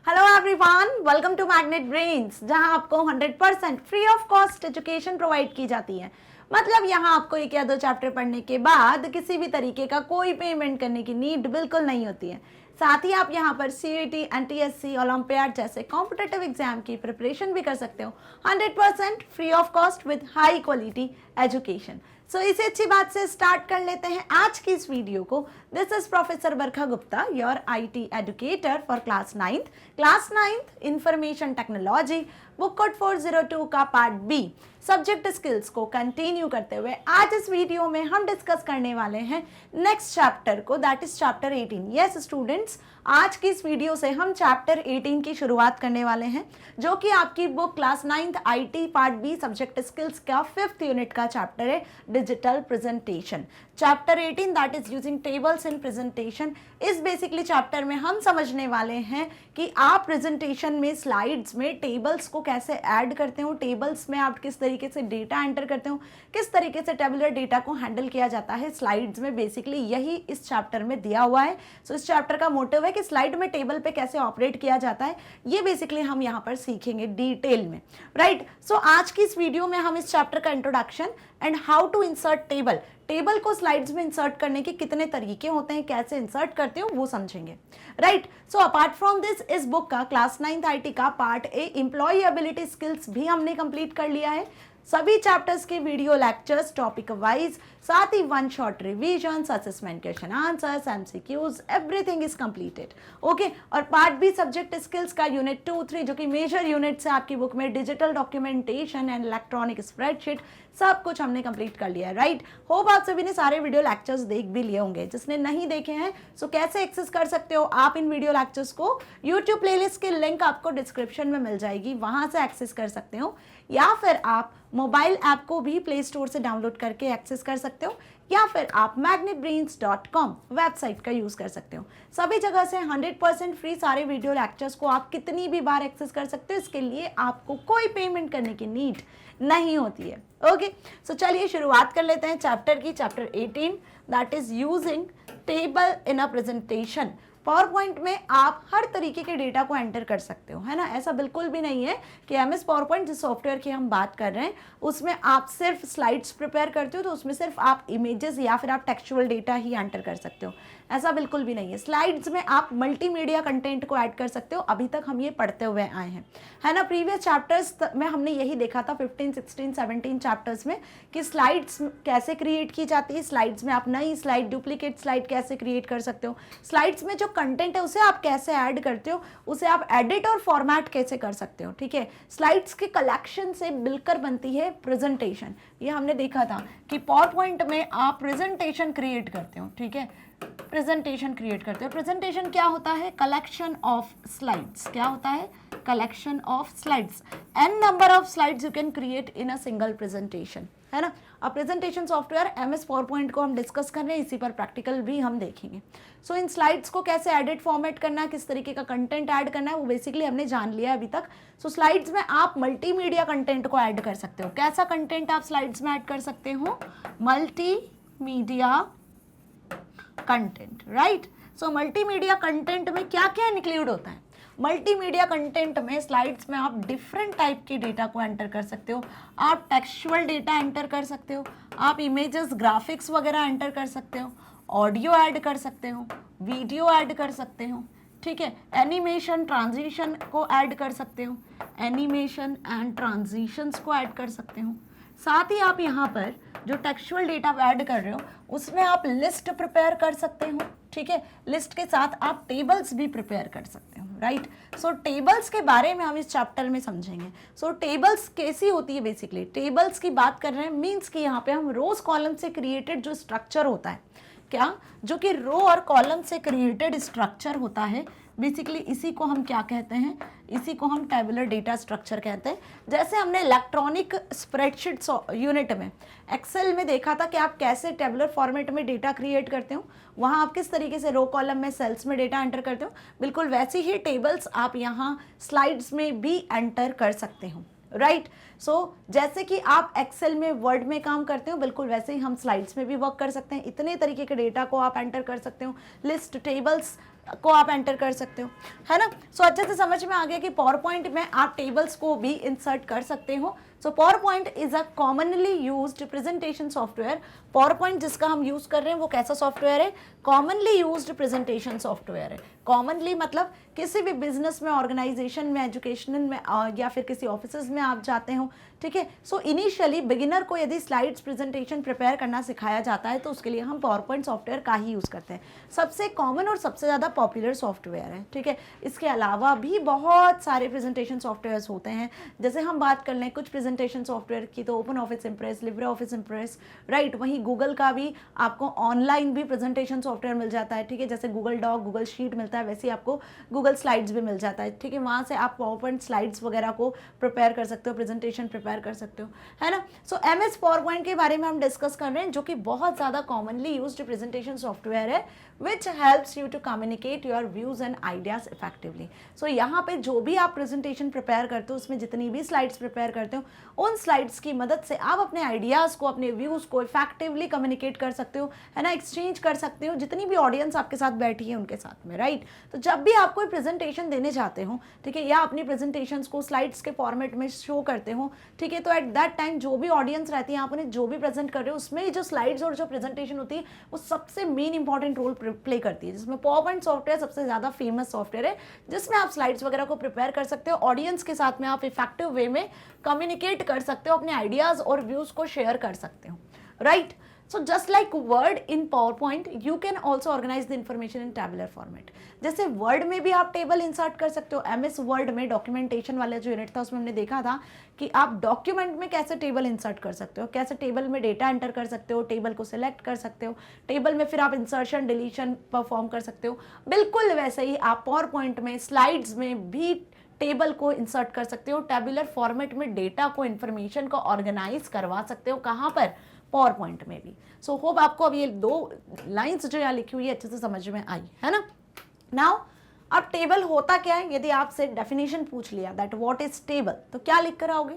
Hello everyone, welcome to magnet brains, जहां आपको 100% free of cost education provide की जाती है। मतलब यहाँ आपको एक या दो चैप्टर पढ़ने के बाद किसी भी तरीके का कोई पेमेंट करने की नीड बिल्कुल नहीं होती है। साथ ही आप यहाँ पर सीईटी, एनटीएससी, ओलंपियाड जैसे कॉम्पिटिटिव एग्जाम की प्रिपरेशन भी कर सकते हो 100% free of cost with high quality education. So इसी अच्छी बात से स्टार्ट कर लेते हैं आज की इस वीडियो को। This is professor Barkha Gupta, your IT educator for class 9th information technology, book code 402 का पार्ट बी सब्जेक्ट स्किल्स को कंटिन्यू करते हुए आज इस वीडियो में हम डिस्कस करने वाले हैं नेक्स्ट चैप्टर को, that is chapter 18। Yes students, आज की इस वीडियो से हम चैप्टर 18 की शुरुआत करने वाले हैं, जो कि आपकी book class 9th IT part B subject skills का 5th यूनिट का चैप्टर है, digital presentation. Chapter 18 that is using tables in presentation. इस बेसिकली चैप्टर में हम समझने वाले हैं कि आप प्रेजेंटेशन में स्लाइड्स में टेबल्स को कैसे ऐड करते हो, टेबल्स में आप किस तरीके से डेटा एंटर करते हो, किस तरीके से टेबुलर डेटा को हैंडल किया जाता है स्लाइड्स में। बेसिकली यही इस चैप्टर में दिया हुआ है। सो इस चैप्टर का मोटिव है कि स्लाइड में टेबल पे कैसे ऑपरेट किया जाता है, ये बेसिकली हम यहाँ पर सीखेंगे डिटेल में, राइट। सो आज की इस वीडियो में हम इस चैप्टर का introduction and how to insert table को स्लाइड्स में इंसर्ट करने के कितने तरीके होते हैं, कैसे इंसर्ट करते हो वो समझेंगे, right. So apart from this, इस बुक का क्लास 9th आईटी का part A employability skills भी हमने कंप्लीट कर लिया है। सभी चैप्टर्स के वीडियो लेक्चर्स टॉपिक वाइज, साथ ही one shot revision, assessment question answers, MCQs, everything is completed, okay. और पार्ट बी सब्जेक्ट स्किल्स का यूनिट 2, 3 जो कि मेजर यूनिट्स है आपकी बुक में, digital documentation and electronic spreadsheet, सब कुछ हमने कंप्लीट कर लिया है, राइट। होप आप सभी ने सारे वीडियो लेक्चर्स देख भी लिए होंगे। जिसने नहीं देखे हैं सो कैसे एक्सेस कर सकते हो आप इन वीडियो लेक्चर्स को, यूट्यूब प्लेलिस्ट की लिंक आपको डिस्क्रिप्शन में मिल जाएगी, वहां से एक्सेस कर सकते हो, या फिर आप मोबाइल ऐप को भी प्ले स्टोर से डाउनलोड करके एक्सेस कर सकते हो, या फिर आप magnetbrains.com वेबसाइट का यूज कर सकते हो। सभी जगह से 100% फ्री सारे वीडियो लेक्चर्स को आप कितनी भी बार एक्सेस कर सकते हो। इसके लिए आपको कोई पेमेंट करने की नीड नहीं होती है, ओके। सो चलिए शुरुआत कर लेते हैं चैप्टर की, chapter 18 that is using table in a presentation. Power point में आप हर तरीके के डेटा को एंटर कर सकते हो, है ना। ऐसा बिल्कुल भी नहीं है कि एमएस पावर पॉइंट जिस सॉफ्टवेयर की हम बात कर रहे हैं उसमें आप सिर्फ स्लाइड्स प्रिपेयर करते हो तो उसमें सिर्फ आप इमेजेस या फिर आप टेक्सचुअल डेटा ही एंटर कर सकते हो, ऐसा बिल्कुल भी नहीं है। स्लाइड्स में आप मल्टीमीडिया कंटेंट को ऐड कर सकते हो। अभी तक हम ये पढ़ते हुए आए हैं, है ना। प्रीवियस चैप्टर्स में हमने यही देखा था 15, 16, 17 चैप्टर्स में कि स्लाइड्स कैसे क्रिएट की जाती है, स्लाइड्स में आप नई स्लाइड, डुप्लीकेट स्लाइड कैसे क्रिएट कर सकते हो, स्लाइड्स में जो कंटेंट है उसे आप कैसे ऐड करते हो, उसे आप एडिट और फॉर्मेट कैसे कर सकते हो, ठीक है। स्लाइड्स के कलेक्शन से मिलकर बनती है प्रेजेंटेशन। ये हमने देखा था कि पावर पॉइंट में आप प्रेजेंटेशन क्रिएट करते हो, ठीक है, प्रेजेंटेशन क्रिएट करते हो। प्रेजेंटेशन क्या होता है? Collection of slides. क्या होता है? Collection of slides. An number of slides you can create in a single presentation, है ना। अब presentation software MS PowerPoint को हम डिस्कस कर रहे हैं, इसी पर प्रैक्टिकल भी हम देखेंगे। सो इन स्लाइड्स को कैसे एडिट फॉर्मेट करना है, किस तरीके का कंटेंट ऐड करना है, वो बेसिकली हमने जान लिया अभी तक। सो स्लाइड्स में आप मल्टीमीडिया कंटेंट को ऐड कर सकते हो। कैसा कंटेंट आप स्लाइड्स में ऐड कर सकते हो? Multimedia content, right. So multimedia content में क्या क्या इंक्लूड होता है? मल्टीमीडिया कंटेंट में स्लाइड्स में आप डिफरेंट टाइप के डेटा को एंटर कर सकते हो। आप टेक्सचुअल डेटा एंटर कर सकते हो, आप इमेजेस, ग्राफिक्स वगैरह एंटर कर सकते हो, ऑडियो ऐड कर सकते हो, वीडियो ऐड कर सकते हो, ठीक है। एनिमेशन, ट्रांजिशन को ऐड कर सकते हो, एनिमेशन एंड ट्रांजिशंस को ऐड कर सकते हो। साथ ही आप यहाँ पर जो टेक्सचुअल डेटा ऐड कर रहे हो उसमें आप लिस्ट प्रिपेयर कर सकते हो, ठीक है। लिस्ट के साथ आप टेबल्स भी प्रिपेयर कर सकते हो, राइट। सो टेबल्स के बारे में हम इस चैप्टर में समझेंगे। सो टेबल्स कैसी होती है? बेसिकली टेबल्स की बात कर रहे हैं, मीन्स कि यहाँ पे हम रोज कॉलम से क्रिएटेड जो स्ट्रक्चर होता है, क्या, जो कि रो और कॉलम से क्रिएटेड स्ट्रक्चर होता है, बेसिकली इसी को हम क्या कहते हैं? इसी को हम टेबुलर डेटा स्ट्रक्चर कहते हैं। जैसे हमने इलेक्ट्रॉनिक स्प्रेडशीट यूनिट में, एक्सेल में देखा था कि आप कैसे टेबुलर फॉर्मेट में डेटा क्रिएट करते हो, वहाँ आप किस तरीके से रो कॉलम में सेल्स में डेटा एंटर करते हो, बिल्कुल वैसे ही टेबल्स आप यहाँ स्लाइड्स में भी एंटर कर सकते हो, राइट। सो जैसे कि आप एक्सेल में, वर्ड में काम करते हो, बिल्कुल वैसे ही हम स्लाइड्स में भी वर्क कर सकते हैं। इतने तरीके के डेटा को आप एंटर कर सकते हो। लिस्ट, टेबल्स, को आप एंटर कर सकते हो, है ना। सो अच्छे से समझ में आ गया कि पावर पॉइंट में आप टेबल्स को भी इंसर्ट कर सकते हो। So power point is a commonly used presentation software. Power point जिसका हम यूज कर रहे हैं वो कैसा सॉफ्टवेयर है? कॉमनली यूज्ड प्रेजेंटेशन सॉफ्टवेयर है। कॉमनली मतलब किसी भी बिजनेस में, ऑर्गेनाइजेशन में, एजुकेशनल में या फिर किसी ऑफिस में आप जाते हो, ठीक है। सो इनिशियली बिगिनर को यदि स्लाइड्स प्रेजेंटेशन प्रिपेयर करना सिखाया जाता है तो उसके लिए हम पावर पॉइंट सॉफ्टवेयर का ही यूज़ करते हैं। सबसे कॉमन और सबसे ज़्यादा पॉपुलर सॉफ्टवेयर है, ठीक है। इसके अलावा भी बहुत सारे प्रेजेंटेशन सॉफ्टवेयर्स होते हैं। जैसे हम बात कर लें कुछ प्रेजेंटेशन सॉफ्टवेयर की तो open office impress, Libre office impress, right. वहीं गूगल का भी आपको ऑनलाइन भी प्रेजेंटेशन सॉफ्टवेयर मिल जाता है, ठीक है। जैसे गूगल डॉक, गूगल शीट मिलता है, वैसे ही आपको गूगल स्लाइड्स भी मिल जाता है, ठीक है। वहाँ से आप पावर पॉइंट स्लाइड्स वगैरह को प्रिपेयर कर सकते हो, प्रेजेंटेशन प्रिपेयर कर सकते हो, है ना। सो एमएस पावर पॉइंट के बारे में हम डिस्कस कर रहे हैं, जो कि बहुत ज़्यादा कॉमनली यूज्ड प्रेजेंटेशन सॉफ्टवेयर है which helps you to communicate your views and ideas effectively. So यहाँ पे जो भी आप प्रेजेंटेशन प्रिपेयर करते हो, उसमें जितनी भी स्लाइड्स प्रिपेयर करते हो, उन स्लाइड्स की मदद से आप अपने आइडियाज़ को, अपने व्यूज़ को इफेक्टिवली कम्युनिकेट कर सकते हो, है ना, एक्सचेंज कर सकते हो जितनी भी ऑडियंस आपके साथ बैठी है उनके साथ में, राइट। तो जब भी आप कोई प्रेजेंटेशन देने जाते हो, ठीक है, या अपनी प्रेजेंटेशंस को स्लाइड्स के फॉर्मेट में शो करते हो, ठीक है, तो एट दैट टाइम जो भी ऑडियंस रहती है, आप उन्हें जो भी प्रेजेंट कर रहे हो, उसमें जो स्लाइड्स और जो प्रेजेंटेशन होती है वो सबसे मेन इंपॉर्टेंट रोल प्ले करती है, जिसमें पावर पॉइंट सॉफ्टवेयर सबसे ज़्यादा फेमस सॉफ्टवेयर है, जिसमें आप स्लाइड्स वगैरह को प्रिपेयर कर सकते हो, ऑडियंस के साथ में आप इफेक्टिव वे में कम्युनिकेट कर सकते हो, अपने आइडियाज़ और व्यूज़ को शेयर कर सकते हो, right. So just like Word in PowerPoint, you can also organize the information in tabular format. जैसे Word में भी आप टेबल इंसर्ट कर सकते हो। MS Word में डॉक्यूमेंटेशन वाला जो यूनिट था उसमें हमने देखा था कि आप डॉक्यूमेंट में कैसे टेबल इंसर्ट कर सकते हो, कैसे टेबल में डेटा एंटर कर सकते हो, टेबल को सिलेक्ट कर सकते हो, टेबल में फिर आप इंसर्शन डिलीशन परफॉर्म कर सकते हो। बिल्कुल वैसे ही आप PowerPoint में, स्लाइड्स में भी टेबल को इंसर्ट कर सकते हो, टेबुलर फॉर्मेट में डेटा को, इन्फॉर्मेशन को ऑर्गेनाइज करवा सकते हो। कहाँ पर? पावर पॉइंट में भी। सो होप आपको अब ये दो लाइंस जो यहाँ लिखी हुई है अच्छे से समझ में आई, है ना। नाउ अब टेबल होता क्या है, यदि आपसे डेफिनेशन पूछ लिया दैट व्हाट इज टेबल, तो क्या लिख कर आओगे?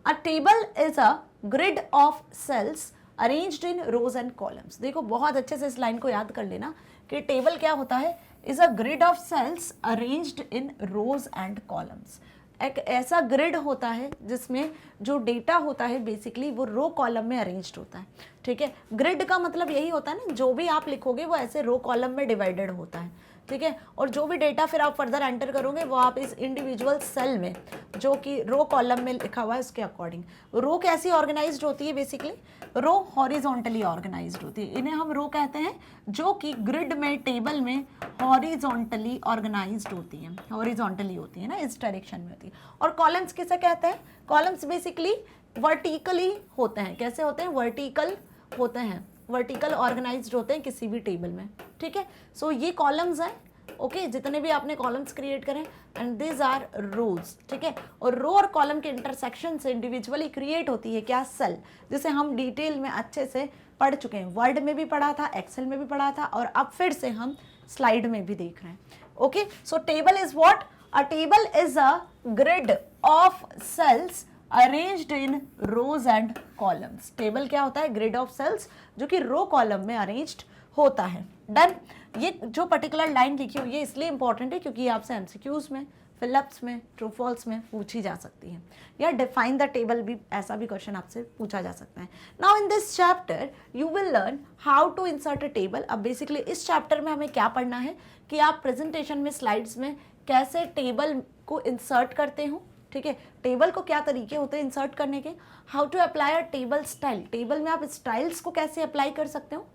A table is a grid of cells arranged in rows and columns. देखो बहुत अच्छे से इस लाइन को याद कर लेना कि टेबल क्या होता है, is a grid of cells arranged in rows and columns. एक ऐसा ग्रिड होता है जिसमें जो डेटा होता है बेसिकली वो रो कॉलम में अरेंज्ड होता है, ठीक है। ग्रिड का मतलब यही होता है ना, जो भी आप लिखोगे वो ऐसे रो कॉलम में डिवाइडेड होता है, ठीक है। और जो भी डेटा फिर आप फर्दर एंटर करोगे वो आप इस इंडिविजुअल सेल में, जो कि रो कॉलम में लिखा हुआ है उसके अकॉर्डिंग। रो कैसी ऑर्गेनाइज्ड होती है? बेसिकली रो हॉरिजॉन्टली ऑर्गेनाइज्ड होती है, इन्हें हम रो कहते हैं, जो कि ग्रिड में, टेबल में हॉरिजॉन्टली ऑर्गेनाइज्ड होती हैं, हॉरिजॉन्टली होती है ना, इस डायरेक्शन में होती है। और कॉलम्स किसे कहते हैं? कॉलम्स बेसिकली वर्टिकली होते हैं। कैसे होते हैं? वर्टिकल होते हैं, वर्टिकल ऑर्गेनाइज्ड होते हैं किसी भी टेबल में, ठीक है। सो ये कॉलम्स हैं, ओके, जितने भी आपने कॉलम्स क्रिएट करें, एंड दिस आर रोज, ठीक है। और रो और कॉलम के इंटरसेक्शन से इंडिविजुअली क्रिएट होती है क्या? सेल, जिसे हम डिटेल में अच्छे से पढ़ चुके हैं। वर्ड में भी पढ़ा था, एक्सेल में भी पढ़ा था, और अब फिर से हम स्लाइड में भी देख रहे हैं, okay. So table is what? A table is a grid of cells arranged in rows and columns. Table क्या होता है? ग्रिड ऑफ सेल्स जो कि रो कॉलम में अरेंज्ड होता है। डन। ये जो पर्टिकुलर लाइन लिखी हुई है इसलिए इंपॉर्टेंट है क्योंकि आपसे एमसीक्यूज में, फिलअप्स में, ट्रू फॉल्स में पूछी जा सकती है, या डिफाइन द टेबल भी, ऐसा भी क्वेश्चन आपसे पूछा जा सकता है। Now in this chapter you will learn how to insert a table. अब बेसिकली इस चैप्टर में हमें क्या पढ़ना है कि आप प्रेजेंटेशन में, स्लाइड्स में कैसे टेबल को इंसर्ट करते हो, ठीक है। टेबल को क्या तरीके होते हैं इंसर्ट करने के, how to apply a table style, table में आप स्टाइल्स को कैसे अप्लाई कर सकते हो,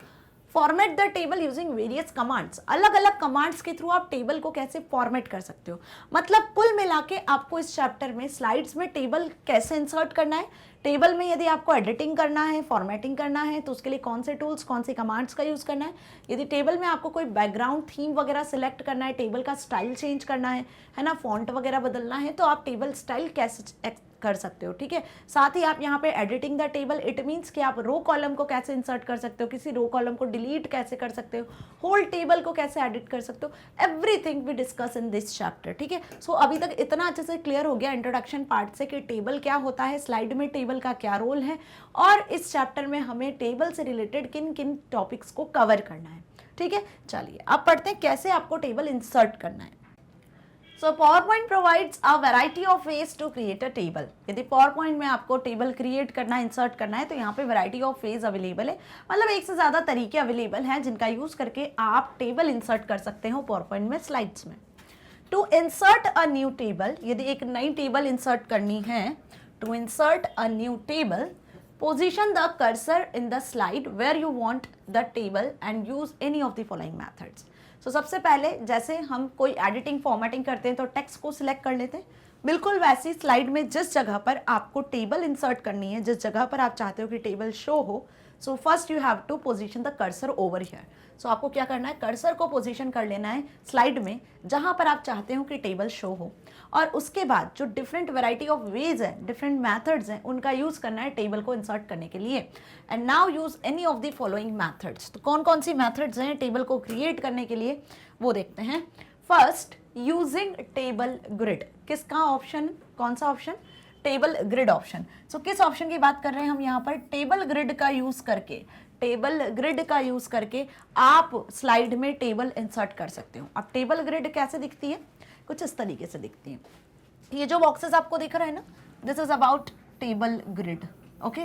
format the table using various commands, अलग अलग कमांड्स के थ्रू आप टेबल को कैसे फॉर्मेट कर सकते हो। मतलब कुल मिला के आपको इस चैप्टर में स्लाइड्स में टेबल कैसे इंसर्ट करना है, टेबल में यदि आपको एडिटिंग करना है, फॉर्मेटिंग करना है तो उसके लिए कौन से टूल्स, कौन सी कमांड्स का यूज़ करना है, यदि टेबल में आपको कोई बैकग्राउंड थीम वगैरह सिलेक्ट करना है, टेबल का स्टाइल चेंज करना है ना, फॉन्ट वगैरह बदलना है, तो आप टेबल स्टाइल कैसे कर सकते हो, ठीक है। साथ ही आप यहाँ पे editing the table, it means कि आप रो कॉलम को कैसे इंसर्ट कर सकते हो, किसी रो कॉलम को डिलीट कैसे कर सकते हो, होल टेबल को कैसे एडिट कर सकते हो, everything we discuss in this chapter, ठीक है। सो अभी तक इतना अच्छे से क्लियर हो गया इंट्रोडक्शन पार्ट से कि टेबल क्या होता है, स्लाइड में टेबल का क्या रोल है, और इस चैप्टर में हमें टेबल से रिलेटेड किन किन टॉपिक्स को कवर करना है। ठीक है, चलिए अब पढ़ते हैं कैसे आपको टेबल इंसर्ट करना है। So PowerPoint provides a variety of ways to create a table. यदि PowerPoint में आपको टेबल क्रिएट करना है, इंसर्ट करना है, तो यहाँ पे वैरायटी ऑफ वेज अवेलेबल है, मतलब एक से ज़्यादा तरीके अवेलेबल हैं जिनका यूज़ करके आप टेबल इंसर्ट कर सकते हो PowerPoint में, स्लाइड्स में। To insert a new table, यदि एक नई टेबल इंसर्ट करनी है, to insert a new table, position the cursor in the slide where you want the table and use any of the following methods. So सबसे पहले जैसे हम कोई एडिटिंग फॉर्मेटिंग करते हैं तो टेक्स्ट को सिलेक्ट कर लेते हैं, बिल्कुल वैसी स्लाइड में जिस जगह पर आपको टेबल इंसर्ट करनी है, जिस जगह पर आप चाहते हो कि टेबल शो हो, so first you have to position the cursor over here. So आपको क्या करना है, कर्सर को पोजीशन कर लेना है स्लाइड में जहां पर आप चाहते हो कि टेबल शो हो, और उसके बाद जो डिफरेंट वैरायटी ऑफ वेज है, डिफरेंट मेथड्स हैं, उनका यूज करना है टेबल को इंसर्ट करने के लिए। And now use any of the following methods. तो कौन कौन सी मेथड्स हैं टेबल को क्रिएट करने के लिए, वो देखते हैं। First, using table grid. किसका ऑप्शन, कौन सा ऑप्शन, टेबल ग्रिड ऑप्शन। सो किस ऑप्शन की बात कर रहे हैं हम यहाँ पर, टेबल ग्रिड का यूज करके, टेबल ग्रिड का यूज करके आप स्लाइड में टेबल इंसर्ट कर सकते हो। अब टेबल ग्रिड कैसे दिखती है, कुछ इस तरीके से दिखती है। ये जो बॉक्सेस आपको दिख रहा है ना, this is about table grid. Okay,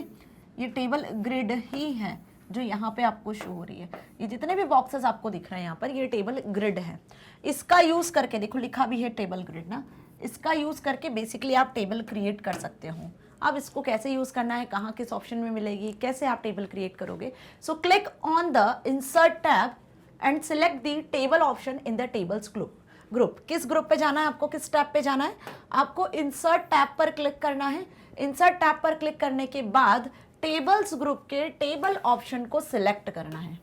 ये टेबल ग्रिड ही है जो यहाँ पे आपको शो हो रही है। ये जितने भी बॉक्सेस आपको दिख रहे हैं यहाँ पर, ये टेबल ग्रिड है। इसका यूज करके, देखो लिखा भी है टेबल ग्रिड ना, इसका यूज करके बेसिकली आप टेबल क्रिएट कर सकते हो। अब इसको कैसे यूज करना है, कहाँ किस ऑप्शन में मिलेगी, कैसे आप टेबल क्रिएट करोगे। So click on the insert tab and select the table option in the tables group. किस ग्रुप पे जाना है आपको, किस टैब पे जाना है, आपको इंसर्ट टैब पर क्लिक करना है। इंसर्ट टैब पर क्लिक करने के बाद टेबल्स ग्रुप के टेबल ऑप्शन को सिलेक्ट करना है।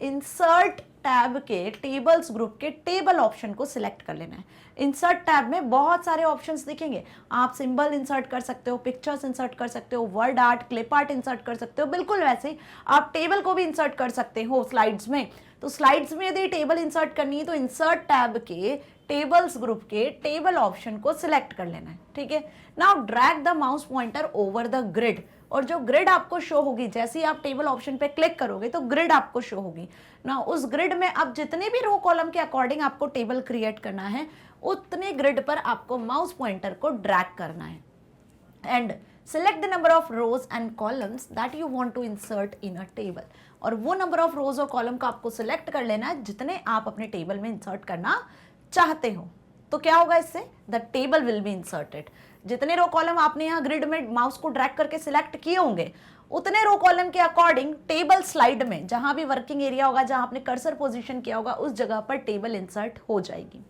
इंसर्ट टैब के टेबल्स ग्रुप के टेबल ऑप्शन को सिलेक्ट कर लेना है। इंसर्ट टैब में बहुत सारे ऑप्शंस दिखेंगे, आप सिंबल इंसर्ट कर सकते हो, पिक्चर्स इंसर्ट कर सकते हो, word art, clip art insert कर सकते हो, बिल्कुल वैसे ही आप टेबल को भी इंसर्ट कर सकते हो स्लाइड्स में। तो स्लाइड्स में यदि टेबल इंसर्ट करनी है तो इंसर्ट टैब के टेबल्स ग्रुप के टेबल ऑप्शन को सिलेक्ट कर लेना है, ठीक है। Now drag the mouse pointer over the grid, और जो ग्रिड आपको शो होगी, जैसे ही आप टेबल ऑप्शन पे क्लिक करोगे तो ग्रिड आपको शो होगी ना। उस ग्रिड में अब जितने भी रो कॉलम के अकॉर्डिंग आपको टेबल क्रिएट करना है, उतने ग्रिड पर आपको माउस पॉइंटर को ड्रैग करना है। And select the number of rows and columns that you want to insert in a table, और वो नंबर ऑफ रोज और कॉलम का आपको सिलेक्ट कर लेना है जितने आप अपने टेबल में इंसर्ट करना चाहते हो। तो क्या होगा इससे, the table will be inserted. जितने रो कॉलम आपने यहाँ ग्रिड में माउस को ड्रैग करके सिलेक्ट किए होंगे, उतने रो कॉलम के अकॉर्डिंग टेबल स्लाइड में जहां भी वर्किंग एरिया होगा, जहां आपने कर्सर पोजीशन किया होगा, उस जगह पर टेबल इंसर्ट हो जाएगी।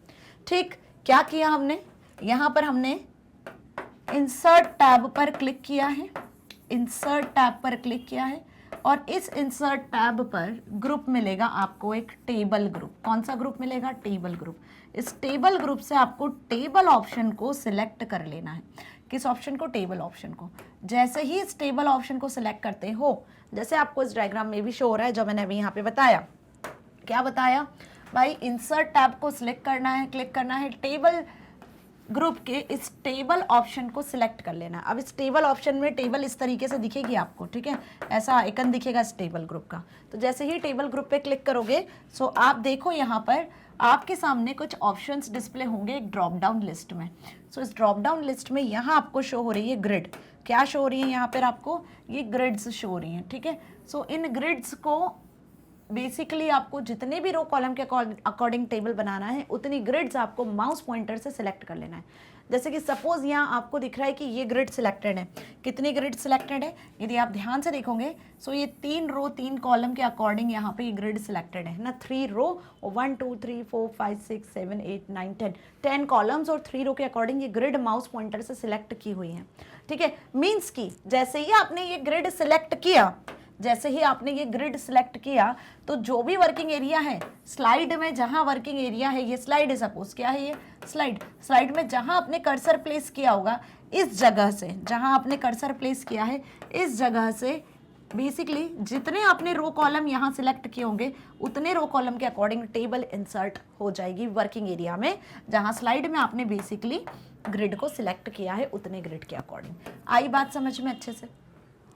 ठीक, क्या किया हमने, यहां पर हमने इंसर्ट टैब पर क्लिक किया है, इंसर्ट टैब पर क्लिक किया है, और इस इंसर्ट टैब पर ग्रुप मिलेगा आपको एक टेबल ग्रुप। कौन सा ग्रुप मिलेगा, टेबल ग्रुप। इस टेबल ग्रुप से आपको टेबल ऑप्शन को सिलेक्ट कर लेना है। किस ऑप्शन को, टेबल ऑप्शन को। जैसे ही इस टेबल ऑप्शन को सिलेक्ट करते हो, जैसे आपको इस डायग्राम में भी शो हो रहा है जो मैंने अभी यहाँ पे बताया, क्या बताया भाई, इंसर्ट टैब को सिलेक्ट करना है, क्लिक करना है, टेबल ग्रुप के इस टेबल ऑप्शन को सिलेक्ट कर लेना। अब इस टेबल ऑप्शन में टेबल इस तरीके से दिखेगी आपको, ठीक है, ऐसा आइकन दिखेगा इस टेबल ग्रुप का। तो जैसे ही टेबल ग्रुप पे क्लिक करोगे, सो आप देखो यहाँ पर आपके सामने कुछ ऑप्शंस डिस्प्ले होंगे एक ड्रॉप डाउन लिस्ट में। सो इस ड्रॉप डाउन लिस्ट में यहाँ आपको शो हो रही है ग्रिड। क्या शो हो रही है यहाँ पर आपको, ये ग्रिड्स शो हो रही हैं, ठीक है। सो इन ग्रिड्स को बेसिकली आपको जितने भी रो कॉलम के अकॉर्डिंग टेबल बनाना है, उतनी ग्रिड्स आपको माउस पॉइंटर से सिलेक्ट कर लेना है। जैसे कि सपोज यहाँ आपको दिख रहा है कि ये ग्रिड सिलेक्टेड है। कितनी ग्रिड सिलेक्टेड है, यदि आप ध्यान से देखोगे, सो ये 3 रो 3 कॉलम के अकॉर्डिंग यहाँ पे ये ग्रिड सिलेक्टेड है ना। 3 रो, 1 2 3 4 5 6 7 8 9 10 कॉलम्स और 3 रो के अकॉर्डिंग ये ग्रिड माउस पॉइंटर से सिलेक्ट की हुई है, ठीक है। मीन्स की जैसे ही आपने ये ग्रिड सिलेक्ट किया, जैसे ही आपने ये ग्रिड सिलेक्ट किया, तो जो भी वर्किंग एरिया है स्लाइड में, जहां वर्किंग एरिया है, ये स्लाइड है, सपोज क्या है ये स्लाइड में जहां आपने कर्सर प्लेस किया होगा, इस जगह से जहां आपने कर्सर प्लेस किया है, इस जगह से बेसिकली जितने आपने रो कॉलम यहाँ सिलेक्ट किए होंगे, उतने रो कॉलम के अकॉर्डिंग टेबल इंसर्ट हो जाएगी वर्किंग एरिया में, जहां स्लाइड में आपने बेसिकली ग्रिड को सिलेक्ट किया है, उतने ग्रिड के अकॉर्डिंग। आई बात समझ में अच्छे से।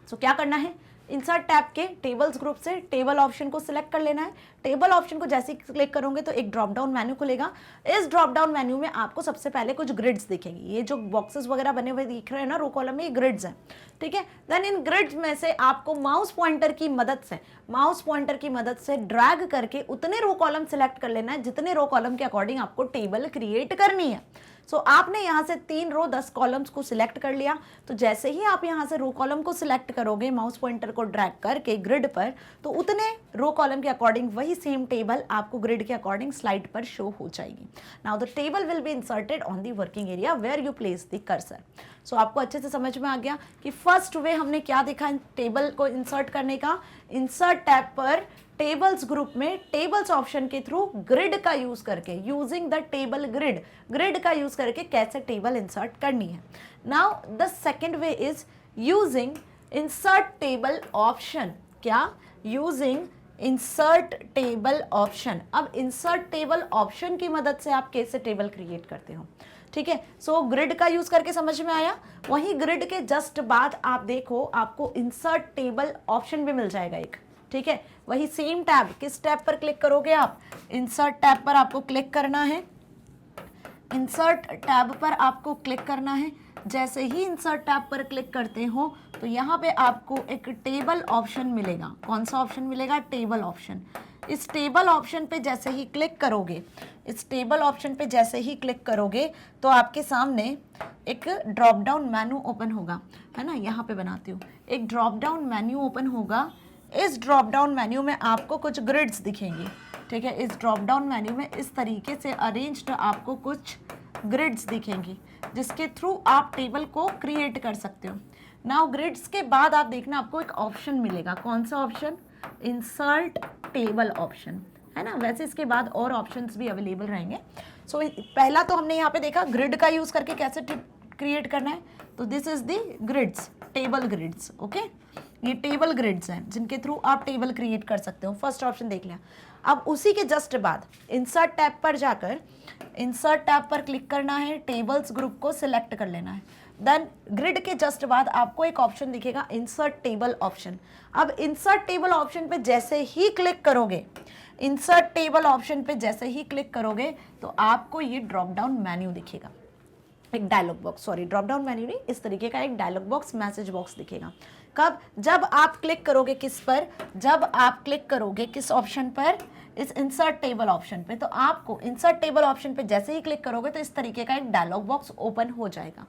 सो क्या करना है, इंसर्ट टैब के टेबल्स ग्रुप से टेबल ऑप्शन को सिलेक्ट कर लेना है। टेबल ऑप्शन को जैसे ही क्लिक करोगे तो एक ड्रॉप डाउन मेन्यू खुलेगा। इस ड्रॉप डाउन मेन्यू में आपको सबसे पहले कुछ ग्रिड्स दिखेंगी। ये जो बॉक्सेस वगैरह बने हुए दिख रहे हैं ना रो कॉलम में, ये ग्रिड्स हैं, ठीक है। देन इन ग्रिड्स में से आपको माउस पॉइंटर की मदद से ड्रैग करके उतने रो कॉलम सिलेक्ट कर लेना है जितने रो कॉलम के अकॉर्डिंग आपको टेबल क्रिएट करनी है। सो आपने यहाँ से 3 रो 10 कॉलम्स को सिलेक्ट कर लिया। तो जैसे ही आप यहाँ से रो कॉलम को सिलेक्ट करोगे माउस पॉइंटर को ड्रैग करके ग्रिड पर, तो उतने रो कॉलम के अकॉर्डिंग वही सेम टेबल आपको ग्रिड के अकॉर्डिंग स्लाइड पर शो हो जाएगी। Now the table will be inserted on the working area where you place the cursor. So आपको अच्छे से समझ में आ गया कि फर्स्ट वे हमने क्या देखा टेबल को इंसर्ट करने का। इंसर्ट टैब पर टेबल्स ग्रुप में टेबल्स ऑप्शन के थ्रू ग्रिड का यूज करके, यूजिंग द टेबल ग्रिड का यूज करके कैसे टेबल इंसर्ट करनी है। Now the second way is using insert table option. क्या? Using insert table option. अब इंसर्ट टेबल ऑप्शन की मदद से आप कैसे टेबल क्रिएट करते हो, ठीक है। सो ग्रिड का यूज करके समझ में आया। वहीं ग्रिड के जस्ट बाद आप देखो आपको इंसर्ट टेबल ऑप्शन भी मिल जाएगा एक, ठीक है। वही सेम टैब, किस टैब पर क्लिक करोगे आप? इंसर्ट टैब पर आपको क्लिक करना है। इंसर्ट टैब पर आपको क्लिक करना है। जैसे ही इंसर्ट टैब पर क्लिक करते हो तो यहाँ पे आपको एक टेबल ऑप्शन मिलेगा। कौन सा ऑप्शन मिलेगा? Table option. इस टेबल ऑप्शन पे जैसे ही क्लिक करोगे, तो आपके सामने एक ड्रॉप डाउन मेन्यू ओपन होगा, है ना। यहाँ पे बनाती हूँ, एक ड्रॉप डाउन मेन्यू ओपन होगा। इस ड्रॉप डाउन मेन्यू में आपको कुछ ग्रिड्स दिखेंगी, ठीक है। इस ड्रॉप डाउन मेन्यू में इस तरीके से अरेंज्ड आपको कुछ ग्रिड्स दिखेंगी जिसके थ्रू आप टेबल को क्रिएट कर सकते हो। नाउ ग्रिड्स के बाद आप देखना आपको एक ऑप्शन मिलेगा। कौन सा ऑप्शन? इंसर्ट टेबल ऑप्शन, है ना। वैसे इसके बाद और ऑप्शंस भी अवेलेबल रहेंगे। सो पहला तो हमने यहाँ पे देखा ग्रिड का यूज करके कैसे क्रिएट करना है। तो this is the grids, table grids, okay. ये टेबल ग्रिड्स हैं जिनके थ्रू आप टेबल क्रिएट कर सकते हो। फर्स्ट ऑप्शन देख लिया। अब उसी के जस्ट बाद इंसर्ट टैब पर जाकर इंसर्ट टैब पर क्लिक करना है, टेबल्स ग्रुप को सिलेक्ट कर लेना है। देन ग्रिड के जस्ट बाद आपको एक ऑप्शन दिखेगा इंसर्ट टेबल ऑप्शन। अब इंसर्ट टेबल ऑप्शन पे जैसे ही क्लिक करोगे, तो आपको ये ड्रॉप डाउन मेन्यू दिखेगा, एक dialog box, sorry drop down menu नहीं, इस तरीके का एक डायलॉग बॉक्स, मैसेज बॉक्स दिखेगा। कब? जब आप क्लिक करोगे किस पर? जब आप क्लिक करोगे किस ऑप्शन पर? इस इंसर्ट टेबल ऑप्शन पे। तो आपको इंसर्ट टेबल ऑप्शन पे जैसे ही क्लिक करोगे तो इस तरीके का एक डायलॉग बॉक्स ओपन हो जाएगा।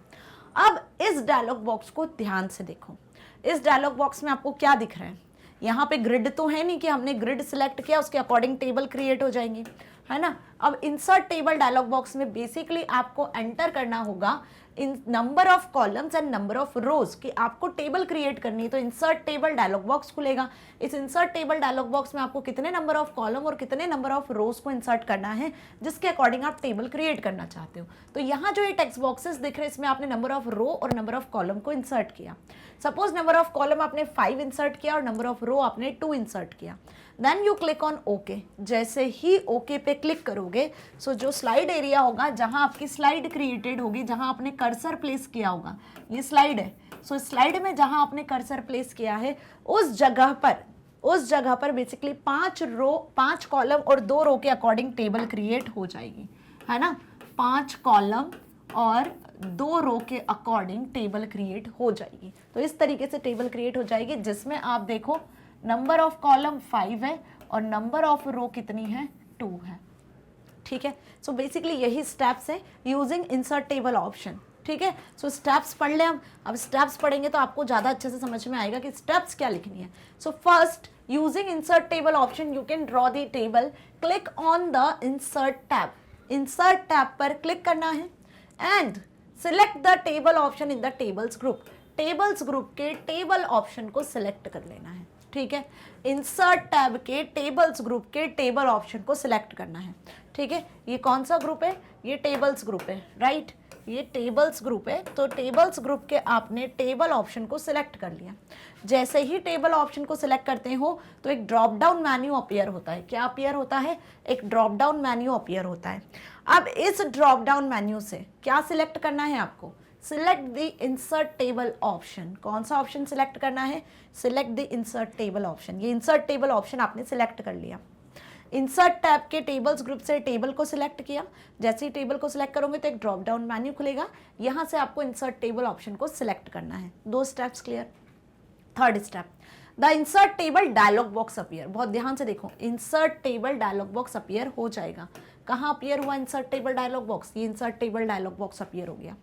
अब इस डायलॉग बॉक्स को ध्यान से देखो। इस डायलॉग बॉक्स में आपको क्या दिख रहा है? यहाँ पे ग्रिड तो है नहीं कि हमने ग्रिड सिलेक्ट किया उसके अकॉर्डिंग टेबल क्रिएट हो जाएंगी, है ना। अब इंसर्ट टेबल डायलॉग बॉक्स में बेसिकली आपको एंटर करना होगा in number of columns and number of rows कि आपको टेबल क्रिएट करनी है। तो इंसर्ट टेबल डायलॉग बॉक्स खुलेगा। इस इंसर्ट टेबल डायलॉग बॉक्स में आपको कितने नंबर ऑफ कॉलम और कितने नंबर ऑफ रोज को इंसर्ट करना है जिसके अकॉर्डिंग आप टेबल क्रिएट करना चाहते हो। तो यहाँ जो ये टेक्स्ट बॉक्सेस दिख रहे हैं इसमें आपने नंबर ऑफ रो और नंबर ऑफ कॉलम को इंसर्ट किया। सपोज नंबर ऑफ कॉलम आपने 5 इंसर्ट किया और नंबर ऑफ रो आपने 2 इंसर्ट किया। Then you click on okay. जैसे ही ओके पे क्लिक करोगे सो जो स्लाइड एरिया होगा जहां आपकी स्लाइड क्रिएटेड होगी, जहां आपने कर्सर प्लेस किया होगा, ये स्लाइड है। सो स्लाइड में जहां आपने कर्सर प्लेस किया है उस जगह पर बेसिकली 5 कॉलम और 2 रो के अकॉर्डिंग टेबल क्रिएट हो जाएगी, है ना। 5 कॉलम और 2 रो के अकॉर्डिंग टेबल क्रिएट हो जाएगी। तो इस तरीके से टेबल क्रिएट हो जाएगी जिसमें आप देखो नंबर ऑफ कॉलम 5 है और नंबर ऑफ रो कितनी है? 2 है, ठीक है। सो बेसिकली यही स्टेप्स है यूजिंग इंसर्ट टेबल ऑप्शन, ठीक है। सो स्टेप्स पढ़ लें हम। अब स्टेप्स पढ़ेंगे तो आपको ज़्यादा अच्छे से समझ में आएगा कि स्टेप्स क्या लिखनी है। So first, using insert table option you can draw the table. Click on the insert tab. Insert tab पर क्लिक करना है and select the table option in the tables group. Tables group के table option को select कर लेना है, ठीक है। इंसर्ट टैब के टेबल्स ग्रुप के टेबल ऑप्शन को सिलेक्ट करना है, ठीक है। ये कौन सा ग्रुप है? ये टेबल्स ग्रुप है, राइट। ये टेबल्स ग्रुप है। तो टेबल्स ग्रुप के आपने टेबल ऑप्शन को सिलेक्ट कर लिया। जैसे ही टेबल ऑप्शन को सिलेक्ट करते हो तो एक ड्रॉप डाउन मेन्यू अपीयर होता है। क्या अपीयर होता है? एक ड्रॉप डाउन मेन्यू अपीयर होता है। अब इस ड्रॉप डाउन मेन्यू से क्या सिलेक्ट करना है आपको? Select the insert table option. कौन सा ऑप्शन सिलेक्ट करना है? Select the insert table option. ये इंसर्ट टेबल ऑप्शन आपने सिलेक्ट कर लिया। इंसर्ट टैब के टेबल्स ग्रुप से टेबल को सिलेक्ट किया। जैसे ही टेबल को सिलेक्ट करोगे तो एक ड्रॉप डाउन मेन्यू खुलेगा, यहाँ से आपको इंसर्ट टेबल ऑप्शन को सिलेक्ट करना है। 2 steps clear. Third step, the insert table dialog box appear. बहुत ध्यान से देखो, insert table dialog box appear हो जाएगा। कहाँ अपीयर हुआ इंसर्ट टेबल डायलॉग बॉक्स? ये insert table dialog box appear हो गया।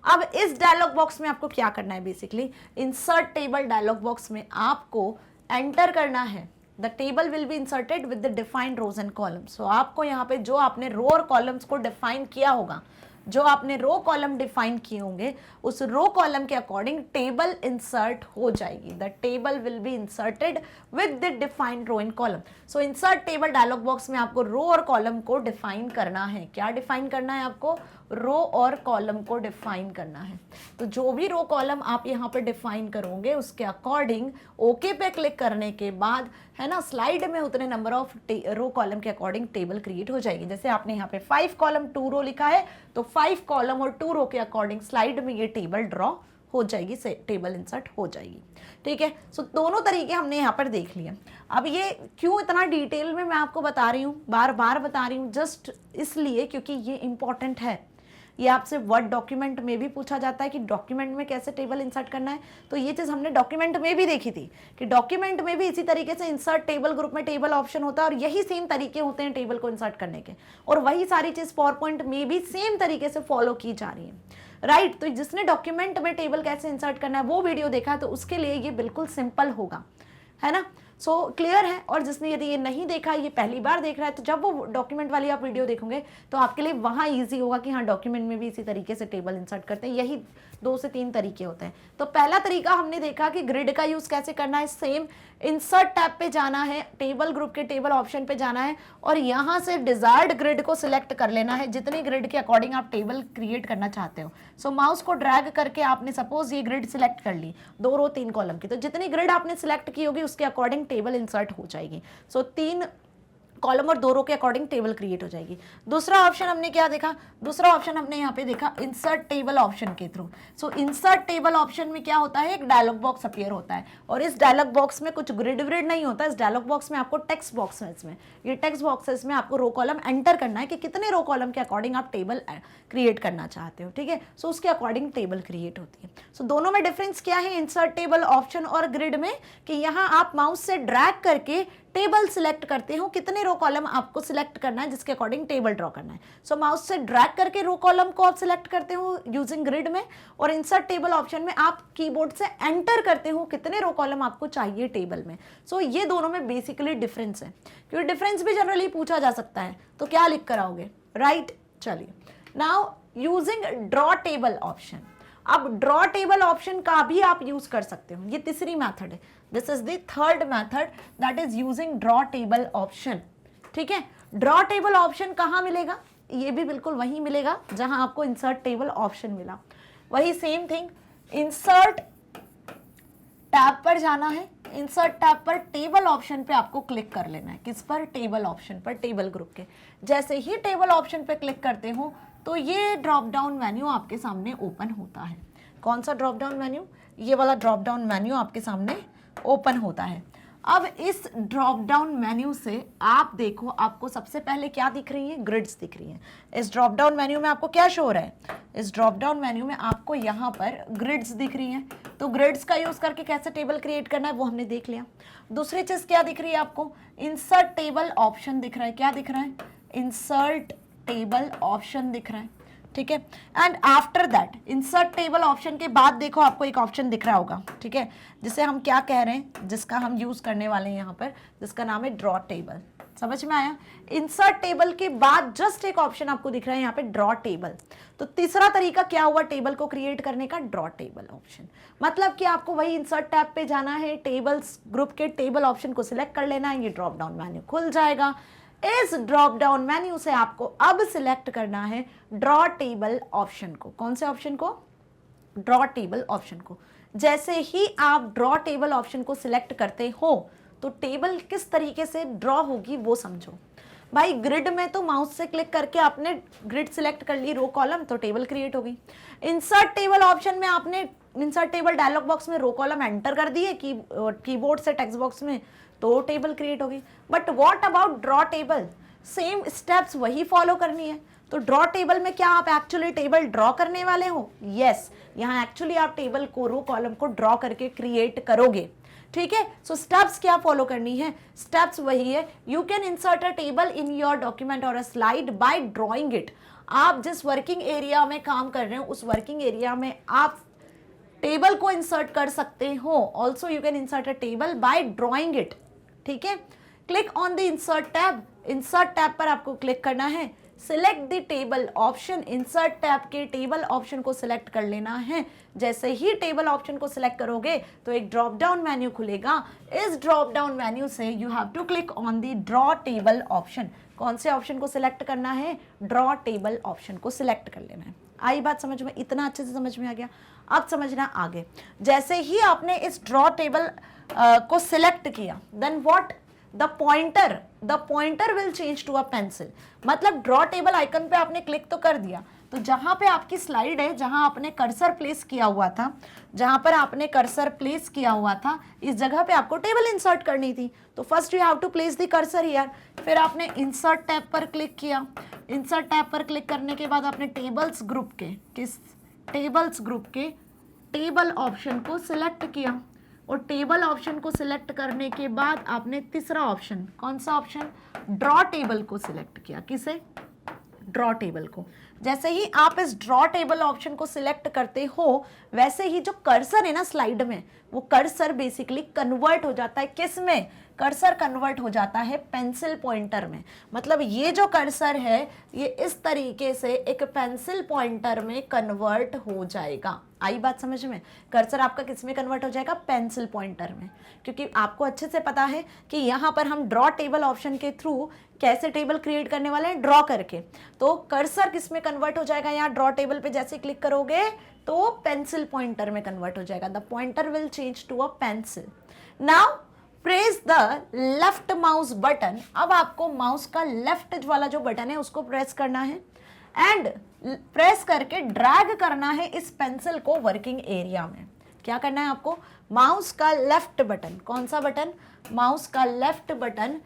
अब इस डायलॉग बॉक्स में आपको क्या करना है? Basically insert table dialog box में आपको एंटर करना है the table will be inserted with the defined rows and columns. So आपको यहाँ पे जो आपने रो और कॉलम्स को डिफाइन किया होगा, जो आपने रो कॉलम डिफाइन किए होंगे, उस रो कॉलम के अकॉर्डिंग टेबल इंसर्ट हो जाएगी। The table will be inserted with the defined row and column. So insert table dialog box में आपको रो और कॉलम को डिफाइन करना है। क्या डिफाइन करना है आपको? रो और कॉलम को डिफाइन करना है। तो जो भी रो कॉलम आप यहाँ पे डिफाइन करोगे उसके अकॉर्डिंग ओके पे क्लिक करने के बाद, है ना, स्लाइड में उतने नंबर ऑफ रो कॉलम के अकॉर्डिंग टेबल क्रिएट हो जाएगी। जैसे आपने यहाँ पे 5 कॉलम 2 रो लिखा है, तो 5 कॉलम और 2 रो के अकॉर्डिंग स्लाइड में ये टेबल ड्रॉ हो जाएगी, से टेबल इंसर्ट हो जाएगी। ठीक है, सो दोनों तरीके हमने यहाँ पर देख लिए। अब ये क्यों इतना डिटेल में मैं आपको बता रही हूँ, बार बार बता रही हूँ, जस्ट इसलिए क्योंकि ये इंपॉर्टेंट है। ये आपसे वर्ड डॉक्यूमेंट में भी पूछा जाता है कि डॉक्यूमेंट में कैसे टेबल इंसर्ट करना है। तो ये चीज़ हमने डॉक्यूमेंट में भी देखी थी कि डॉक्यूमेंट में भी इसी तरीके से इंसर्ट टेबल ग्रुप में टेबल ऑप्शन होता है और यही सेम तरीके होते हैं टेबल को इंसर्ट करने के, और वही सारी चीज़ पावर पॉइंट में भी सेम तरीके से फॉलो की जा रही है। राइट, तो जिसने डॉक्यूमेंट में टेबल कैसे इंसर्ट करना है वो वीडियो देखा है तो उसके लिए ये बिल्कुल सिंपल होगा, है ना। सो क्लियर है। और जिसने यदि ये नहीं देखा, ये पहली बार देख रहा है, तो जब वो डॉक्यूमेंट वाली आप वीडियो देखोगे तो आपके लिए वहाँ इजी होगा कि हाँ डॉक्यूमेंट में भी इसी तरीके से टेबल इंसर्ट करते हैं। यही 2 से 3 तरीके होते हैं। तो पहला तरीका हमने देखा कि ग्रिड का यूज़ कैसे करना है। सेम इंसर्ट टैब पे जाना है, टेबल ग्रुप के टेबल ऑप्शन पे जाना है और यहाँ से डिजायर्ड ग्रिड को सिलेक्ट कर लेना है, जितनी ग्रिड के अकॉर्डिंग आप टेबल क्रिएट करना चाहते हो। सो माउस को ड्रैग करके आपने सपोज ये ग्रिड सिलेक्ट कर ली 2 रो 3 कॉलम की, तो जितनी ग्रिड आपने सिलेक्ट की होगी उसके अकॉर्डिंग टेबल इंसर्ट हो जाएगी। सो 3 कॉलम और 2 रो के अकॉर्डिंग टेबल क्रिएट हो जाएगी। दूसरा ऑप्शन हमने क्या देखा? दूसरा ऑप्शन हमने यहाँ पे देखा इंसर्ट टेबल ऑप्शन के थ्रू। सो इंसर्ट टेबल ऑप्शन में क्या होता है? एक डायलॉग बॉक्स अपीयर होता है और इस डायलॉग बॉक्स में कुछ ग्रिड व्रिड नहीं होता। इस डायलॉग बॉक्स में आपको टेक्स्ट बॉक्स है, इसमें ये टेक्स्ट बॉक्सेस में आपको रो कॉलम एंटर करना है कि कितने रो कॉलम के अकॉर्डिंग आप टेबल क्रिएट करना चाहते हो। ठीक है, सो उसके अकॉर्डिंग टेबल क्रिएट होती है। सो दोनों में डिफरेंस क्या है इंसर्ट टेबल ऑप्शन और ग्रिड में? कि यहाँ आप माउस से ड्रैग करके टेबल सिलेक्ट करते हो, कितने रो कॉलम आपको सिलेक्ट करना है जिसके अकॉर्डिंग टेबल ड्रॉ करना है। सो माउस से ड्रैग करके रो कॉलम को आप सिलेक्ट करते हो यूजिंग ग्रिड में, और इंसर्ट टेबल ऑप्शन में आप कीबोर्ड से एंटर करते हो कितने रो कॉलम आपको चाहिए टेबल में। सो ये दोनों में बेसिकली डिफरेंस है, क्योंकि डिफरेंस भी जनरली पूछा जा सकता है। तो क्या लिख कर आओगे? राइट, चलिए now using draw table option. अब ड्रॉ टेबल ऑप्शन का भी आप यूज कर सकते हो, ये तीसरी मेथड है। This is the third method that is using draw table option. ठीक है, ड्रॉ टेबल ऑप्शन कहाँ मिलेगा? ये भी बिल्कुल वहीं मिलेगा जहां आपको इंसर्ट टेबल ऑप्शन मिला। वही सेम थिंग, इंसर्ट टैब पर जाना है, इंसर्ट टैब पर टेबल ऑप्शन पे आपको क्लिक कर लेना है। किस पर? टेबल ऑप्शन पर, टेबल ग्रुप के। जैसे ही टेबल ऑप्शन पे क्लिक करते हो तो ये ड्रॉप डाउन मेन्यू आपके सामने ओपन होता है। कौन सा ड्रॉप डाउन मेन्यू? ये वाला ड्रॉप डाउन मेन्यू आपके सामने ओपन होता है। अब इस ड्रॉप डाउन मेन्यू से आप देखो, आपको सबसे पहले क्या दिख रही है? ग्रिड्स दिख रही हैं। इस ड्रॉप डाउन मेन्यू में आपको क्या शो हो रहा है? इस ड्रॉप डाउन मेन्यू में आपको यहाँ पर ग्रिड्स दिख रही हैं। तो ग्रिड्स का यूज करके कैसे टेबल क्रिएट करना है वो हमने देख लिया। दूसरी चीज क्या दिख रही है आपको? इंसर्ट टेबल ऑप्शन दिख रहा है। क्या दिख रहा है? इंसर्ट टेबल ऑप्शन दिख रहा है। ठीक है, and after that insert table option के बाद देखो आपको एक ऑप्शन दिख रहा होगा, ठीक है, जिसे हम क्या कह रहे हैं, जिसका हम यूज करने वाले हैं यहाँ पर, जिसका नाम है ड्रॉ टेबल। समझ में आया? इंसर्ट टेबल के बाद जस्ट एक ऑप्शन आपको दिख रहा है यहाँ पे, ड्रॉ टेबल। तो तीसरा तरीका क्या हुआ टेबल को क्रिएट करने का? Draw table option. मतलब कि आपको वही इंसर्ट टैब पे जाना है, टेबल्स ग्रुप के टेबल ऑप्शन को सिलेक्ट कर लेना है, ये ड्रॉप डाउन मेन्यू खुल जाएगा। इस ड्रॉप डाउन मेन्यू से आपको अब सिलेक्ट करना है ड्रॉ टेबल ऑप्शन को। कौन से ऑप्शन को? ड्रॉ टेबल ऑप्शन को। जैसे ही आप ड्रॉ टेबल ऑप्शन को सिलेक्ट करते हो तो टेबल किस तरीके से ड्रॉ होगी वो समझो। भाई ग्रिड में तो माउस से क्लिक करके आपने ग्रिड सिलेक्ट कर ली, रो कॉलम, तो टेबल क्रिएट हो गई। इंसर्ट टेबल ऑप्शन में आपने इंसर्ट टेबल डायलॉग बॉक्स में रो कॉलम एंटर कर दिए कीबोर्ड से टेक्स्ट बॉक्स में, तो टेबल क्रिएट हो गई। But what about draw table, same steps वही फॉलो करनी है। तो ड्रॉ टेबल में क्या आप एक्चुअली टेबल ड्रॉ करने वाले हो? यस, यहाँ एक्चुअली आप टेबल को, रो कॉलम को ड्रॉ करके क्रिएट करोगे, ठीक है। सो स्टेप्स क्या फॉलो करनी है? स्टेप्स वही है, you can insert a table in your document or a slide by drawing it. आप जिस वर्किंग एरिया में काम कर रहे हो उस वर्किंग एरिया में आप टेबल को इंसर्ट कर सकते हो। Also you can insert a table by drawing it, ठीक है। Click on the insert tab, insert tab पर आपको क्लिक करना है। Select the table option, insert tab के टेबल ऑप्शन को सिलेक्ट कर लेना है। जैसे ही टेबल ऑप्शन को सिलेक्ट करोगे तो एक ड्रॉप डाउन मेन्यू खुलेगा। इस ड्रॉप डाउन मेन्यू से you have to click on the draw table option. कौन से ऑप्शन को सिलेक्ट करना है? ड्रॉ टेबल ऑप्शन को सिलेक्ट कर लेना है। आई बात समझ में? इतना अच्छे से समझ में आ गया? अब समझना आगे। जैसे ही आपने इस ड्रॉ टेबल को सिलेक्ट किया, then what, the pointer will change to a pencil. मतलब ड्रॉ टेबल आइकन पे आपने क्लिक तो कर दिया, तो जहां पे आपकी स्लाइड है, जहां आपने कर्सर प्लेस किया हुआ था, जहां पर आपने कर्सर प्लेस किया हुआ था, इस जगह पे आपको टेबल इंसर्ट करनी थी। तो first you have to place the cursor here. फिर आपने इंसर्ट टैब पर क्लिक किया। इंसर्ट टैब पर क्लिक करने के बाद आपने टेबल्स ग्रुप के, किस टेबल्स ग्रुप के टेबल ऑप्शन को सिलेक्ट किया। और टेबल ऑप्शन को सिलेक्ट करने के बाद आपने तीसरा ऑप्शन, कौन सा ऑप्शन? ड्रॉ टेबल को सिलेक्ट किया। किसे? ड्रॉ टेबल को। जैसे ही आप इस ड्रॉ टेबल ऑप्शन को सिलेक्ट करते हो, वैसे ही जो कर्सर है ना स्लाइड में, वो कर्सर बेसिकली कन्वर्ट हो जाता है किस में? कर्सर कन्वर्ट हो जाता है पेंसिल पॉइंटर में। मतलब ये जो कर्सर है ये इस तरीके से एक पेंसिल पॉइंटर में कन्वर्ट हो जाएगा। आई बात समझ में? कर्सर आपका किस में कन्वर्ट हो जाएगा? पेंसिल पॉइंटर में। क्योंकि आपको अच्छे से पता है कि यहाँ पर हम ड्रॉ टेबल ऑप्शन के थ्रू कैसे टेबल क्रिएट करने वाले हैं? ड्रॉ करके। तो कर्सर किस में कन्वर्ट हो जाएगा? यहाँ ड्रॉ टेबल पे जैसे क्लिक करोगे तो पेंसिल पॉइंटर में कन्वर्ट हो जाएगा। The pointer will change to a pencil. Now press the left mouse button. अब आपको माउस का लेफ्ट वाला जो बटन है उसको प्रेस करना है एंड प्रेस करके ड्रैग करना है इस पेंसिल को वर्किंग एरिया में। क्या करना है आपको? माउस का लेफ्ट बटन, कौन सा बटन? माउस का लेफ्ट बटन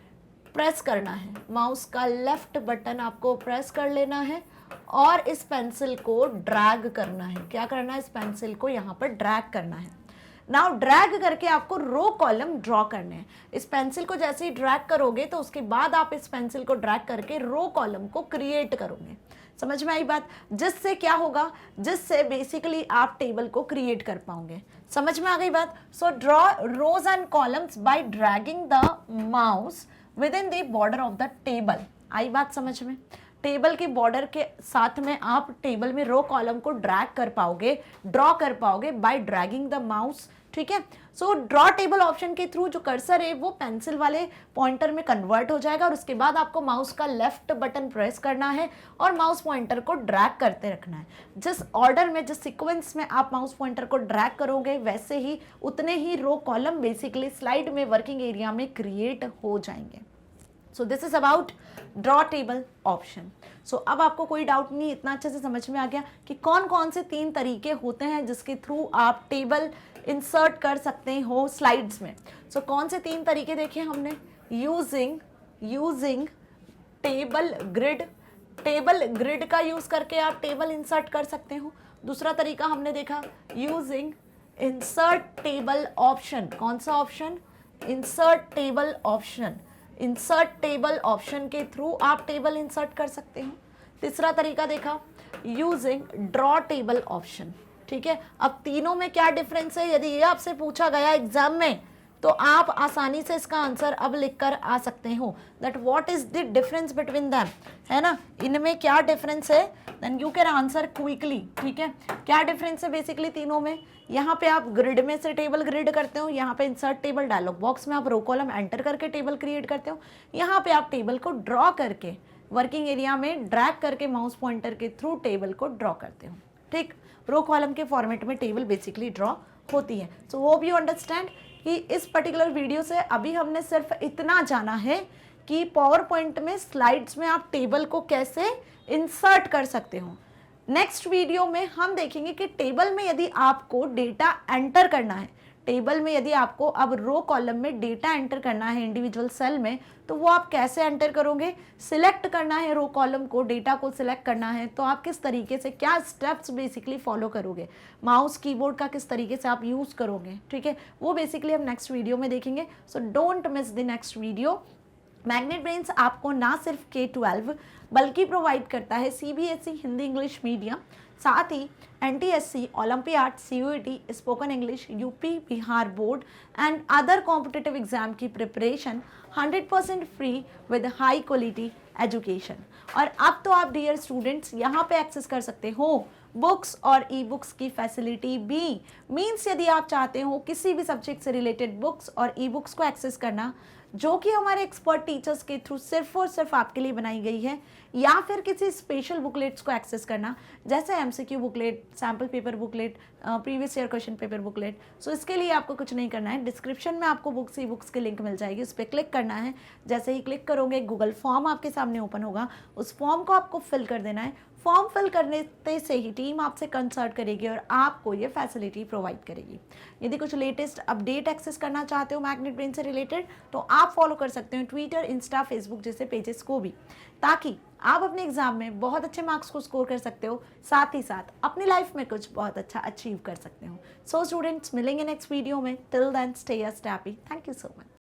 प्रेस करना है। माउस का लेफ्ट बटन आपको प्रेस कर लेना है और इस पेंसिल को ड्रैग करना है। क्या करना है? इस पेंसिल को यहाँ पर ड्रैग करना है। नाउ ड्रैग करके आपको रो कॉलम ड्रॉ करने हैं। इस पेंसिल को जैसे ही ड्रैग करोगे तो उसके बाद आप इस पेंसिल को ड्रैग करके रो कॉलम को क्रिएट करोगे। समझ में आई बात? जिससे क्या होगा? जिससे बेसिकली आप टेबल को क्रिएट कर पाओगे। समझ में आ गई बात? So draw rows and columns by dragging the mouse within the border of the table. आई बात समझ में? टेबल के बॉर्डर के साथ में आप टेबल में रो कॉलम को ड्रैग कर पाओगे, ड्रॉ कर पाओगे बाय ड्रैगिंग द माउस, ठीक है। सो ड्रॉ टेबल ऑप्शन के थ्रू जो कर्सर है वो पेंसिल वाले पॉइंटर में कन्वर्ट हो जाएगा और उसके बाद आपको माउस का लेफ्ट बटन प्रेस करना है और माउस पॉइंटर को ड्रैग करते रखना है। जिस ऑर्डर में, जिस सीक्वेंस में आप माउस पॉइंटर को ड्रैग करोगे वैसे ही उतने ही रो कॉलम बेसिकली स्लाइड में वर्किंग एरिया में क्रिएट हो जाएंगे। So this is about draw table option. So अब आपको कोई डाउट नहीं, इतना अच्छे से समझ में आ गया कि कौन कौन से 3 तरीके होते हैं जिसके थ्रू आप टेबल इंसर्ट कर सकते हो स्लाइड्स में। सो कौन से 3 तरीके देखे हमने? Using table grid. Table grid का यूज करके आप टेबल इंसर्ट कर सकते हो। दूसरा तरीका हमने देखा यूजिंग इंसर्ट टेबल ऑप्शन। कौन सा option? Insert table option. Insert table option के थ्रू आप टेबल इंसर्ट कर सकते हो। तीसरा तरीका देखा यूजिंग ड्रॉ टेबल ऑप्शन, ठीक है। अब तीनों में क्या डिफरेंस है? यदि ये आपसे पूछा गया एग्जाम में तो आप आसानी से इसका आंसर अब लिखकर आ सकते हो that what is the difference between them, है ना। इनमें क्या डिफरेंस है, then you can answer quickly, ठीक है। क्या डिफरेंस है बेसिकली तीनों में? यहाँ पे आप ग्रिड में से टेबल ग्रिड करते हो, यहाँ पे इंसर्ट टेबल डायलॉग बॉक्स में आप रो कॉलम एंटर करके टेबल क्रिएट करते हो, यहाँ पे आप टेबल को ड्रॉ करके वर्किंग एरिया में ड्रैग करके माउस पॉइंटर के थ्रू टेबल को ड्रॉ करते हो, ठीक। रो कॉलम के फॉर्मेट में टेबल बेसिकली ड्रॉ होती है। सो होप यू अंडरस्टैंड कि इस पर्टिकुलर वीडियो से अभी हमने सिर्फ इतना जाना है कि पावर पॉइंट में स्लाइड्स में आप टेबल को कैसे इंसर्ट कर सकते हो। नेक्स्ट वीडियो में हम देखेंगे कि टेबल में यदि आपको डेटा एंटर करना है, टेबल में यदि आपको अब रो कॉलम में डेटा एंटर करना है इंडिविजुअल सेल में, तो वो आप कैसे एंटर करोगे। सिलेक्ट करना है रो कॉलम को, डेटा को सिलेक्ट करना है, तो आप किस तरीके से, क्या स्टेप्स बेसिकली फॉलो करोगे, माउस कीबोर्ड का किस तरीके से आप यूज़ करोगे, ठीक है, वो बेसिकली हम नेक्स्ट वीडियो में देखेंगे। So don't miss the next video. Magnet brains आपको ना सिर्फ K-12 बल्कि प्रोवाइड करता है CBSE हिंदी इंग्लिश मीडियम, साथ ही NTSC, olympiad, CUET, spoken English, UP Bihar board and other competitive exam की preparation 100% free with high quality education. और अब तो आप डियर स्टूडेंट्स यहाँ पे एक्सेस कर सकते हो बुक्स और ई बुक्स की फैसिलिटी भी। मीन्स यदि आप चाहते हो किसी भी सब्जेक्ट से रिलेटेड बुक्स और ई बुक्स को एक्सेस करना, जो कि हमारे एक्सपर्ट टीचर्स के थ्रू सिर्फ और सिर्फ आपके लिए बनाई गई है, या फिर किसी स्पेशल बुकलेट्स को एक्सेस करना, जैसे MCQ booklet, sample paper booklet, previous year question paper booklet. So इसके लिए आपको कुछ नहीं करना है, डिस्क्रिप्शन में आपको बुक्स ई बुक्स के लिंक मिल जाएगी, उस पर क्लिक करना है। जैसे ही क्लिक करोगे गूगल फॉर्म आपके सामने ओपन होगा, उस फॉर्म को आपको फिल कर देना है। फॉर्म फिल करने से ही टीम आपसे कंसल्ट करेगी और आपको ये फैसिलिटी प्रोवाइड करेगी। यदि कुछ लेटेस्ट अपडेट एक्सेस करना चाहते हो मैग्नेट ब्रेन से रिलेटेड, तो आप फॉलो कर सकते हो ट्विटर, इंस्टा, फेसबुक जैसे पेजेस को भी, ताकि आप अपने एग्जाम में बहुत अच्छे मार्क्स को स्कोर कर सकते हो, साथ ही साथ अपनी लाइफ में कुछ बहुत अच्छा अचीव कर सकते हो। सो स्टूडेंट्स, मिलेंगे नेक्स्ट वीडियो में। Till then stay happy. Thank you so much.